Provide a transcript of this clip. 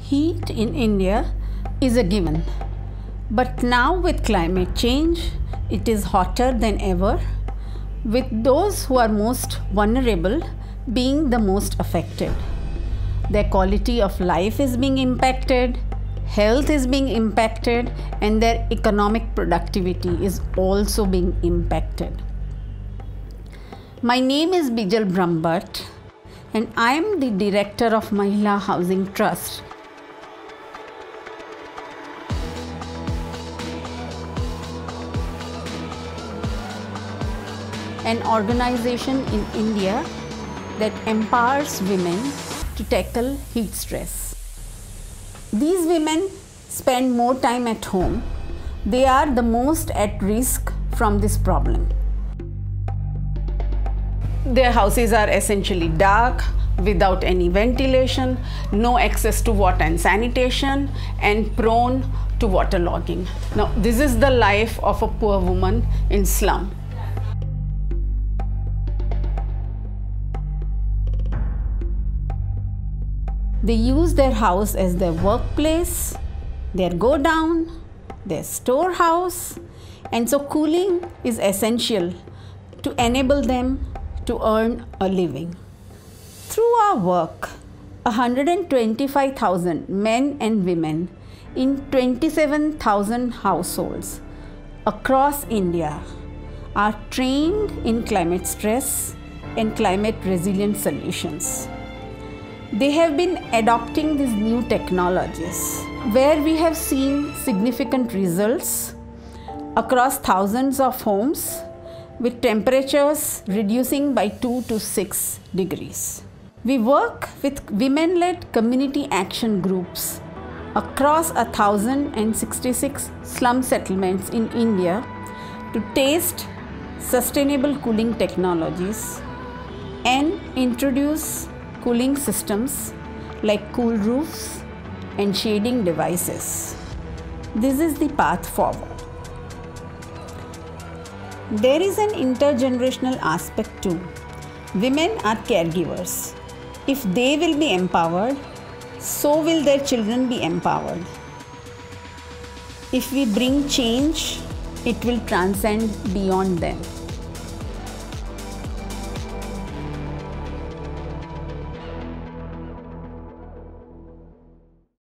Heat in India is a given, but now with climate change, it is hotter than ever, with those who are most vulnerable being the most affected. Their quality of life is being impacted, health is being impacted, and their economic productivity is also being impacted. My name is Bijal Brahmbhatt, and I am the director of Mahila Housing Trust. An organization in India that empowers women to tackle heat stress. These women spend more time at home. They are the most at risk from this problem. Their houses are essentially dark, without any ventilation, no access to water and sanitation, and prone to waterlogging. Now, this is the life of a poor woman in slum. They use their house as their workplace, their go-down, their storehouse, and so cooling is essential to enable them to earn a living. Through our work, 125,000 men and women in 27,000 households across India are trained in climate stress and climate resilient solutions. They have been adopting these new technologies, where we have seen significant results across thousands of homes with temperatures reducing by 2 to 6 degrees. We work with women-led community action groups across 1,066 slum settlements in India to test sustainable cooling technologies and introduce cooling systems like cool roofs and shading devices. This is the path forward. There is an intergenerational aspect too. Women are caregivers. If they will be empowered, so will their children be empowered. If we bring change, it will transcend beyond them.